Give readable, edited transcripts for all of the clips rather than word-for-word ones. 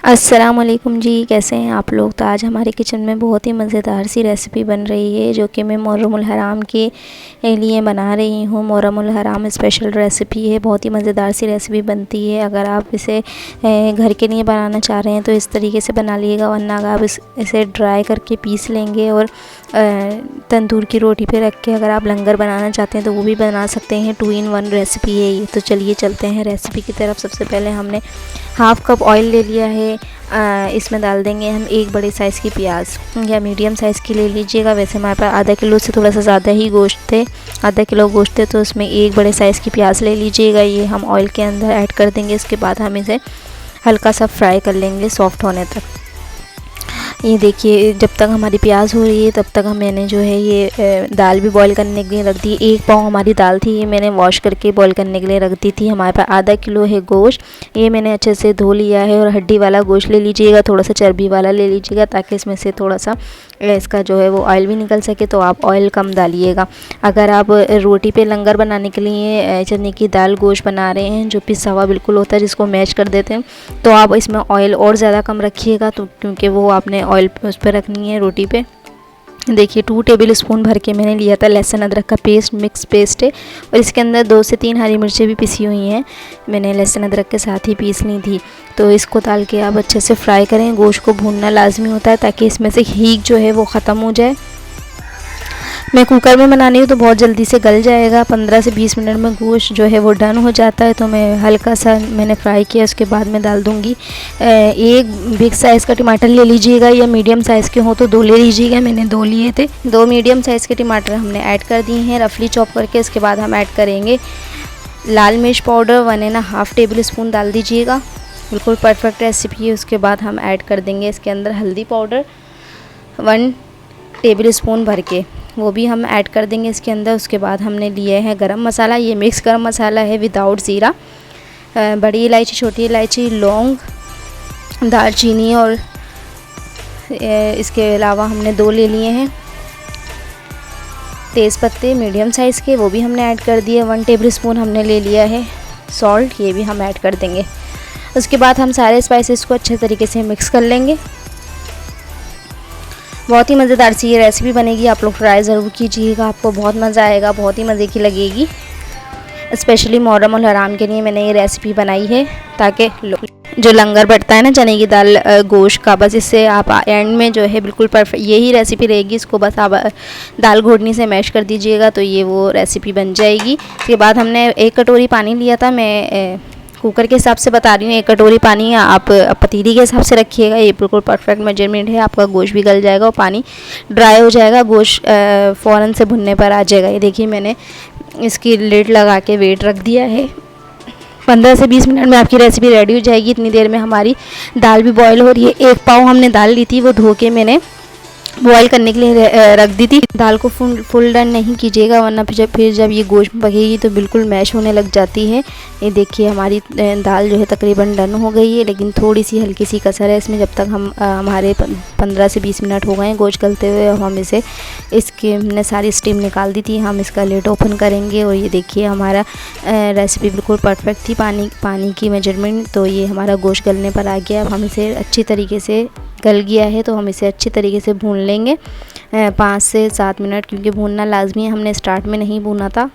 अस्सलाम वालेकुम जी, कैसे हैं आप लोग। तो आज हमारे किचन में बहुत ही मज़ेदार सी रेसिपी बन रही है जो कि मैं मुहर्रमुल हराम के लिए बना रही हूँ। मुहर्रमुल हराम स्पेशल रेसिपी है, बहुत ही मज़ेदार सी रेसिपी बनती है। अगर आप इसे घर के लिए बनाना चाह रहे हैं तो इस तरीके से बना लीजिएगा, वरना अगर आप इसे ड्राई करके पीस लेंगे और तंदूर की रोटी पे रख के अगर आप लंगर बनाना चाहते हैं तो वो भी बना सकते हैं। 2 in 1 रेसिपी है ये। तो चलिए चलते हैं रेसिपी की तरफ। सबसे पहले हमने हाफ़ कप ऑयल ले लिया है। इसमें डाल देंगे हम 1 बड़े साइज़ की प्याज या मीडियम साइज़ की ले लीजिएगा। वैसे हमारे पास आधा किलो से थोड़ा सा ज़्यादा ही गोश्त थे, आधा किलो गोश्त थे, तो उसमें 1 बड़े साइज़ की प्याज ले लीजिएगा। ये हम ऑयल के अंदर ऐड कर देंगे। इसके बाद हम इसे हल्का सा फ्राई कर लेंगे सॉफ्ट होने तक। ये देखिए, जब तक हमारी प्याज हो रही है तब तक मैंने जो है ये दाल भी बॉईल करने के लिए रख दी। 1 पाव हमारी दाल थी, ये मैंने वॉश करके बॉईल करने के लिए रख दी थी। हमारे पास आधा किलो है गोश्त, ये मैंने अच्छे से धो लिया है। और हड्डी वाला गोश्त ले लीजिएगा, थोड़ा सा चर्बी वाला ले लीजिएगा, ताकि इसमें से थोड़ा सा इसका जो है वो ऑयल भी निकल सके। तो आप ऑयल कम डालिएगा। अगर आप रोटी पे लंगर बनाने के लिए चने की दाल गोश्त बना रहे हैं जो पिसा हुआ बिल्कुल होता है, जिसको मैश कर देते हैं, तो आप इसमें ऑयल और ज़्यादा कम रखिएगा, तो क्योंकि वो आपने ऑयल उस पर रखनी है रोटी पे। देखिए 2 टेबल स्पून भर के मैंने लिया था लहसुन अदरक का पेस्ट, मिक्स पेस्ट है। और इसके अंदर 2 से 3 हरी मिर्चें भी पिसी हुई हैं, मैंने लहसुन अदरक के साथ ही पीस ली थी। तो इसको डाल के आप अच्छे से फ्राई करें। गोश्त को भूनना लाजमी होता है ताकि इसमें से हींग जो है वो ख़त्म हो जाए। मैं कुकर में बनानी हूँ तो बहुत जल्दी से गल जाएगा, 15 से 20 मिनट में गोश्त जो है वो डन हो जाता है। तो मैं हल्का सा मैंने फ्राई किया, उसके बाद मैं डाल दूँगी 1 बिग साइज़ का टमाटर ले लीजिएगा, या मीडियम साइज़ के हो तो 2 ले लीजिएगा। मैंने 2 लिए थे। 2 मीडियम साइज़ के टमाटर हमने ऐड कर दिए हैं रफली चॉप करके। इसके बाद हम ऐड करेंगे लाल मिर्च पाउडर 1.5 टेबल स्पून डाल दीजिएगा, बिल्कुल परफेक्ट रेसिपी है। उसके बाद हम ऐड कर देंगे इसके अंदर हल्दी पाउडर 1 टेबल स्पून भर के, वो भी हम ऐड कर देंगे इसके अंदर। उसके बाद हमने लिए है गरम मसाला, ये मिक्स गरम मसाला है विदाउट ज़ीरा। बड़ी इलायची, छोटी इलायची, लौंग, दालचीनी और इसके अलावा हमने 2 ले लिए हैं तेज़ पत्ते मीडियम साइज़ के, वो भी हमने ऐड कर दिए। 1 टेबल स्पून हमने ले लिया है सॉल्ट, ये भी हम ऐड कर देंगे। उसके बाद हम सारे स्पाइसेस को अच्छे तरीके से मिक्स कर लेंगे। बहुत ही मज़ेदार सी ये रेसिपी बनेगी, आप लोग ट्राई ज़रूर कीजिएगा, आपको बहुत मज़ा आएगा, बहुत ही मज़े की लगेगी। स्पेशली मुहर्रमुल हराम के लिए मैंने ये रेसिपी बनाई है, ताकि जो लंगर बढ़ता है ना चने की दाल गोश्त का, बस इससे आप एंड में जो है बिल्कुल परफेक्ट यही रेसिपी रहेगी। इसको बस आप दाल घोटनी से मैश कर दीजिएगा तो ये वो रेसिपी बन जाएगी। इसके बाद हमने 1 कटोरी पानी लिया था, मैं कुकर के हिसाब से बता रही हूँ। 1 कटोरी पानी आप पतीली के हिसाब से रखिएगा, ये बिल्कुल परफेक्ट मेजरमेंट है। आपका गोश्त भी गल जाएगा और पानी ड्राई हो जाएगा, गोश्त फ़ौरन से भुनने पर आ जाएगा। ये देखिए मैंने इसकी लिड लगा के वेट रख दिया है। 15 से 20 मिनट में आपकी रेसिपी रेडी हो जाएगी। इतनी देर में हमारी दाल भी बॉयल हो रही है। 1 पाव हमने दाल ली थी, वो धो के मैंने बॉईल करने के लिए रख दी थी। दाल को फुल डन नहीं कीजिएगा, वरना फिर जब ये गोश्त पकेगी तो बिल्कुल मैश होने लग जाती है। ये देखिए हमारी दाल जो है तकरीबन डन हो गई है, लेकिन थोड़ी सी हल्की सी कसर है इसमें। जब तक हम हमारे 15 से 20 मिनट हो गए हैं गोश्त गलते हुए, हम इसकी हमने सारी स्टीम निकाल दी थी। हम इसका लिड ओपन करेंगे और ये देखिए हमारा रेसिपी बिल्कुल परफेक्ट थी, पानी की मेजरमेंट। तो ये हमारा गोश्त गलने पर आ गया। अब हम इसे अच्छी तरीके से गल गया है, तो हम इसे अच्छी तरीके से भून लेंगे 5 से 7 मिनट, क्योंकि भूनना लाजमी है। हमने स्टार्ट में नहीं भूना था,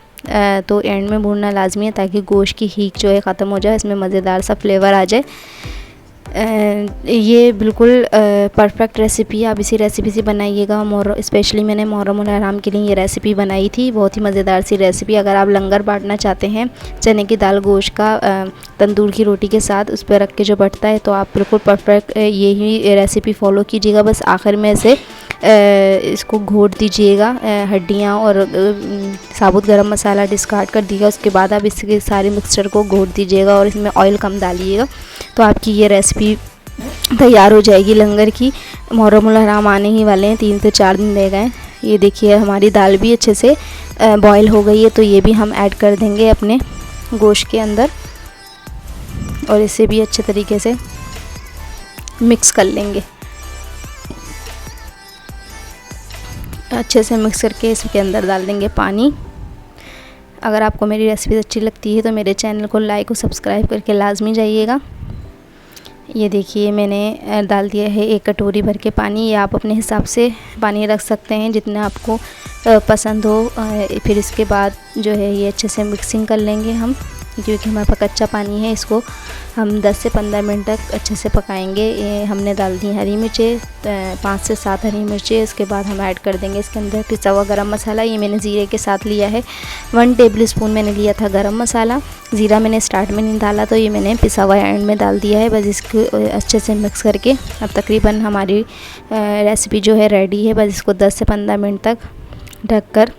तो एंड में भूनना लाजमी है, ताकि गोश्त की हीक जो है ख़त्म हो जाए, इसमें मज़ेदार सा फ्लेवर आ जाए। ये बिल्कुल परफेक्ट रेसिपी है। आप इसी रेसिपी से बनाइएगा। स्पेशली मैंने मुहर्रमुल हराम के लिए ये रेसिपी बनाई थी, बहुत ही मज़ेदार सी रेसिपी। अगर आप लंगर बांटना चाहते हैं चने की दाल गोश्त का तंदूर की रोटी के साथ, उस पर रख के जो बढ़ता है, तो आप बिल्कुल परफेक्ट यही रेसिपी फॉलो कीजिएगा। बस आखिर में से इसको घोट दीजिएगा, हड्डियाँ और साबुत गरम मसाला डिस्कार्ड कर दीजिएगा। उसके बाद आप इसके सारे मिक्सचर को घोट दीजिएगा और इसमें ऑयल कम डालिएगा, तो आपकी ये रेसिपी तैयार हो जाएगी लंगर की। मुहर्रमुल हराम आने ही वाले हैं, 3 से 4 दिन रह गए। ये देखिए हमारी दाल भी अच्छे से बॉयल हो गई है, तो ये भी हम ऐड कर देंगे अपने गोश्त के अंदर और इसे भी अच्छे तरीके से मिक्स कर लेंगे। अच्छे से मिक्स करके इसके अंदर डाल देंगे पानी। अगर आपको मेरी रेसिपी अच्छी लगती है तो मेरे चैनल को लाइक और सब्सक्राइब करके लाजमी जाइएगा। ये देखिए मैंने डाल दिया है 1 कटोरी भर के पानी। ये आप अपने हिसाब से पानी रख सकते हैं जितना आपको पसंद हो। फिर इसके बाद जो है ये अच्छे से मिक्सिंग कर लेंगे हम, क्योंकि हमारे पास कच्चा पानी है। इसको हम 10 से 15 मिनट तक अच्छे से पकाएंगे। ये हमने डाल दी हरी मिर्चें, 5 से 7 हरी मिर्चें। इसके बाद हम ऐड कर देंगे इसके अंदर पिसा हुआ गरम मसाला। ये मैंने ज़ीरे के साथ लिया है। 1 टेबल स्पून मैंने लिया था गरम मसाला। ज़ीरा मैंने स्टार्ट में नहीं डाला, तो ये मैंने पिसा हुआ एंड में डाल दिया है। बस इसको अच्छे से मिक्स करके अब तकरीबन हमारी रेसिपी जो है रेडी है। बस इसको 10 से 15 मिनट तक ढककर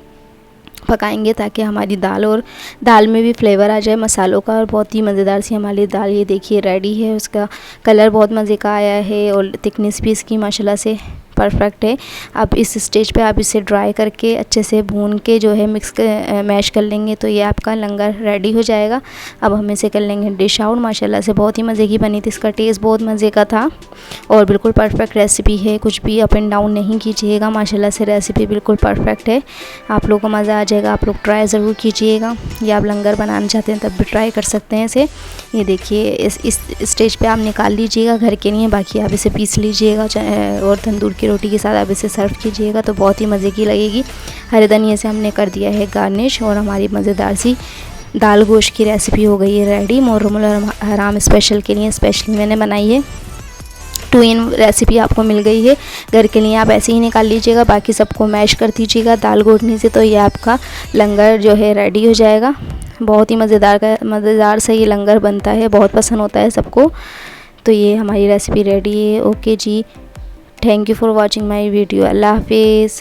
पकाएंगे, ताकि हमारी दाल में भी फ्लेवर आ जाए मसालों का, और बहुत ही मज़ेदार सी हमारी दाल ये देखिए रेडी है। उसका कलर बहुत मज़े का आया है और थिकनेस भी इसकी माशाल्लाह से परफेक्ट है। अब इस स्टेज पे आप इसे ड्राई करके अच्छे से भून के जो है मैश कर लेंगे, तो ये आपका लंगर रेडी हो जाएगा। अब हम इसे कर लेंगे डिश आउट। माशाल्लाह से बहुत ही मज़े की बनी थी, इसका टेस्ट बहुत मज़े का था और बिल्कुल परफेक्ट रेसिपी है। कुछ भी अप एंड डाउन नहीं कीजिएगा, माशाल्लाह से रेसिपी बिल्कुल परफेक्ट है। आप लोगों को मज़ा आ जाएगा, आप लोग ट्राई ज़रूर कीजिएगा। या आप लंगर बनाना चाहते हैं तब भी ट्राई कर सकते हैं इसे। ये देखिए इस स्टेज पे आप निकाल लीजिएगा, घर के लिए। बाकी आप इसे पीस लीजिएगा और तंदूर की रोटी के साथ आप इसे सर्व कीजिएगा तो बहुत ही मज़े की लगेगी। हरे धनिया से हमने कर दिया है गार्निश और हमारी मज़ेदार सी दाल गोश्त की रेसिपी हो गई है रेडी। मुहर्रमुल हराम स्पेशल के लिए स्पेशली मैंने बनाई है। 2 in रेसिपी आपको मिल गई है। घर के लिए आप ऐसे ही निकाल लीजिएगा, बाकी सबको मैश कर दीजिएगा दाल घोटनी से, तो ये आपका लंगर जो है रेडी हो जाएगा। बहुत ही मज़ेदार सा ये लंगर बनता है, बहुत पसंद होता है सबको। तो ये हमारी रेसिपी रेडी है। Okay ji, thank you for watching my video. अल्लाह हाफिज़।